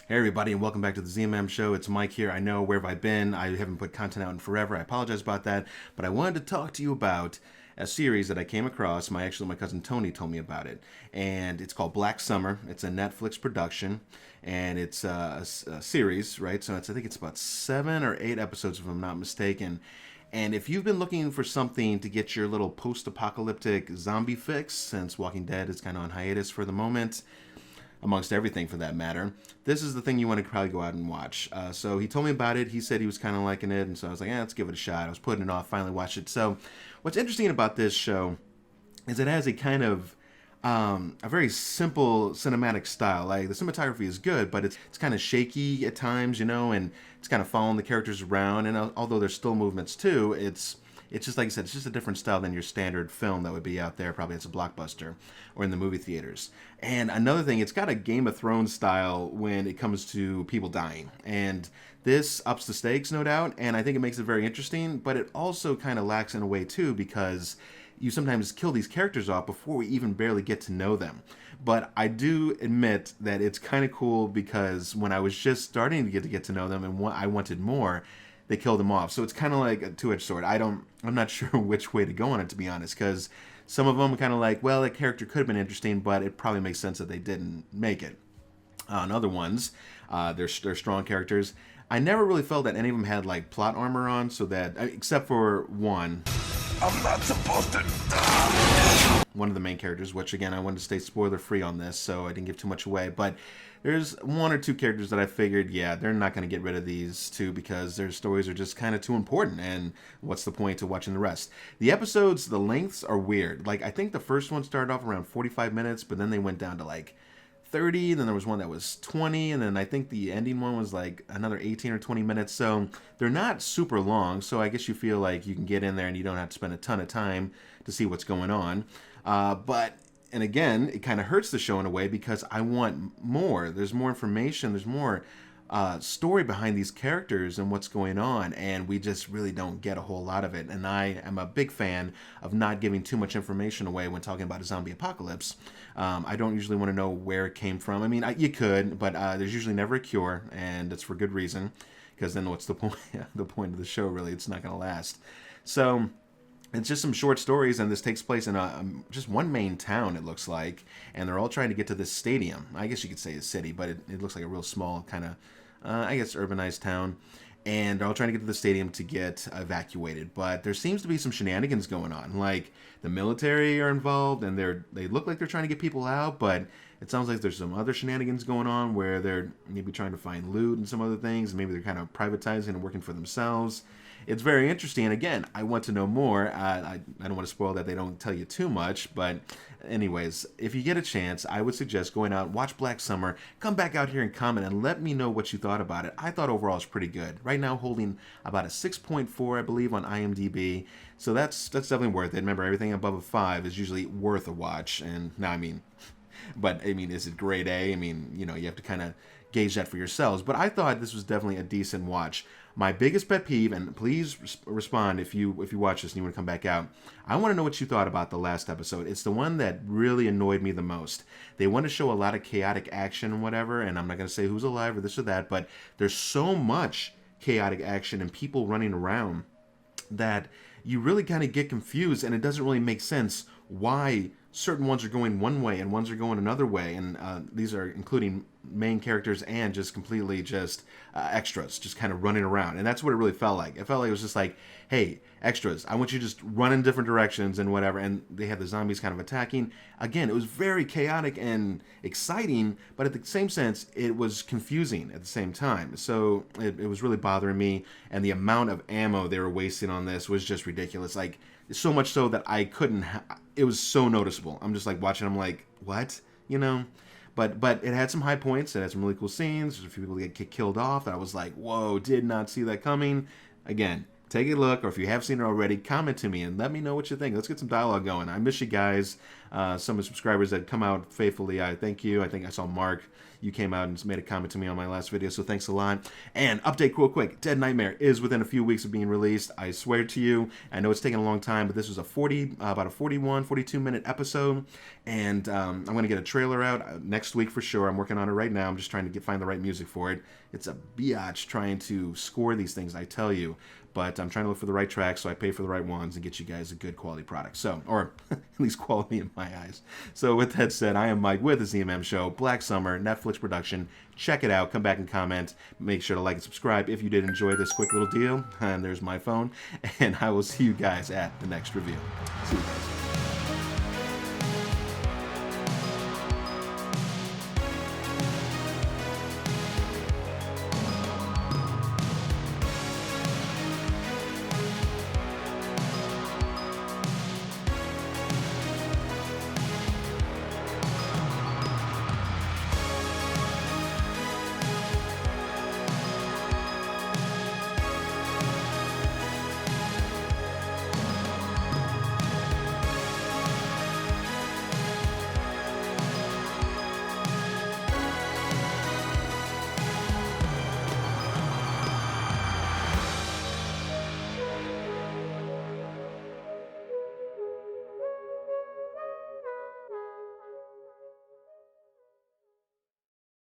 Hey everybody, and welcome back to the ZMAM show. It's Mike here. I know, where have I been? I haven't put content out in forever. I apologize about that, but I wanted to talk to you about a series that I came across. My cousin Tony told me about it, and it's called Black Summer. It's a Netflix production, and it's a series, right? So I think it's about 7 or 8 episodes, if I'm not mistaken. And if you've been looking for something to get your little post-apocalyptic zombie fix, since Walking Dead is kind of on hiatus for the moment, amongst everything for that matter, this is the thing you want to probably go out and watch. So he told me about it. He said he was kind of liking it, and so I was like, let's give it a shot. I was putting it off, finally watched it. So what's interesting about this show is it has a kind of a very simple cinematic style. Like, the cinematography is good, but it's kind of shaky at times, and it's kind of following the characters around. And although there's still movements too, it's just like I said, it's just a different style than your standard film that would be out there, probably as a blockbuster or in the movie theaters. And another thing, it's got a Game of Thrones style when it comes to people dying. And this ups the stakes, no doubt, and I think it makes it very interesting, but it also kind of lacks in a way too, because you sometimes kill these characters off before we even barely get to know them. But I do admit that it's kind of cool, because when I was just starting to get to know them and I wanted more, they killed him off. So it's kind of like a two-edged sword. I'm not sure which way to go on it, to be honest, because some of them are kind of like, well, that character could have been interesting, but it probably makes sense that they didn't make it. On other ones, they're strong characters. I never really felt that any of them had like plot armor on, so that except for one. I'm not supposed to die. One of the main characters, which again I wanted to stay spoiler free on this, so I didn't give too much away. But there's one or two characters that I figured, yeah, they're not going to get rid of these two because their stories are just kind of too important, and what's the point of watching the rest? The episodes, the lengths are weird. Like, I think the first one started off around 45 minutes, but then they went down to like 30, and then there was one that was 20, and then I think the ending one was like another 18 or 20 minutes. So they're not super long, so I guess you feel like you can get in there and you don't have to spend a ton of time to see what's going on. And again, it kind of hurts the show in a way, because I want more. There's more information, there's more story behind these characters and what's going on, and we just really don't get a whole lot of it. And I am a big fan of not giving too much information away when talking about a zombie apocalypse. I don't usually want to know where it came from. I mean, you could, but there's usually never a cure, and it's for good reason, because then what's the point? The point of the show, really, it's not going to last. So it's just some short stories, and this takes place in just one main town, it looks like, and they're all trying to get to this stadium. I guess you could say a city, but it looks like a real small kind of, I guess, urbanized town. And they're all trying to get to the stadium to get evacuated. But there seems to be some shenanigans going on. Like, the military are involved, and they look like they're trying to get people out, but it sounds like there's some other shenanigans going on where they're maybe trying to find loot and some other things. Maybe they're kind of privatizing and working for themselves. It's very interesting. And again, I want to know more. I don't want to spoil that they don't tell you too much. But anyways, if you get a chance, I would suggest going out, watch Black Summer, come back out here and comment and let me know what you thought about it. I thought overall it's pretty good. Right now holding about a 6.4, I believe, on IMDb. So that's definitely worth it. Remember, everything above a 5 is usually worth a watch. And now, is it grade A? You have to kind of gauge that for yourselves. But I thought this was definitely a decent watch. My biggest pet peeve, and please respond if you watch this and you want to come back out, I want to know what you thought about the last episode. It's the one that really annoyed me the most. They want to show a lot of chaotic action and whatever, and I'm not going to say who's alive or this or that, but there's so much chaotic action and people running around that you really kind of get confused, and it doesn't really make sense why certain ones are going one way and ones are going another way, and these are including main characters and just completely just extras just kind of running around. And that's what it really felt like. It felt like it was just like, hey, extras, I want you to just run in different directions and whatever. And they had the zombies kind of attacking. Again, it was very chaotic and exciting, but at the same sense, it was confusing at the same time. So it was really bothering me, and the amount of ammo they were wasting on this was just ridiculous. Like, so much so that I couldn't it was so noticeable. I'm just like watching, I'm like, what? But it had some high points. It had some really cool scenes. There's a few people get killed off that I was like, whoa, did not see that coming. Again, take a look, or if you have seen it already, comment to me and let me know what you think. Let's get some dialogue going. I miss you guys. Some of the subscribers that come out faithfully, I thank you. I think I saw Mark. you came out and just made a comment to me on my last video, so thanks a lot. And update real quick, Dead Nightmare is within a few weeks of being released. I swear to you, I know it's taken a long time, but this was about a 41, 42-minute episode, and I'm going to get a trailer out next week for sure. I'm working on it right now. I'm just trying to find the right music for it. It's a biatch trying to score these things, I tell you. But I'm trying to look for the right tracks, so I pay for the right ones and get you guys a good quality product. So, or at least quality in my eyes. So with that said, I am Mike with the ZMAM Show, Black Summer, Netflix production. Check it out. Come back and comment. Make sure to like and subscribe if you did enjoy this quick little deal. And there's my phone. And I will see you guys at the next review. See you guys.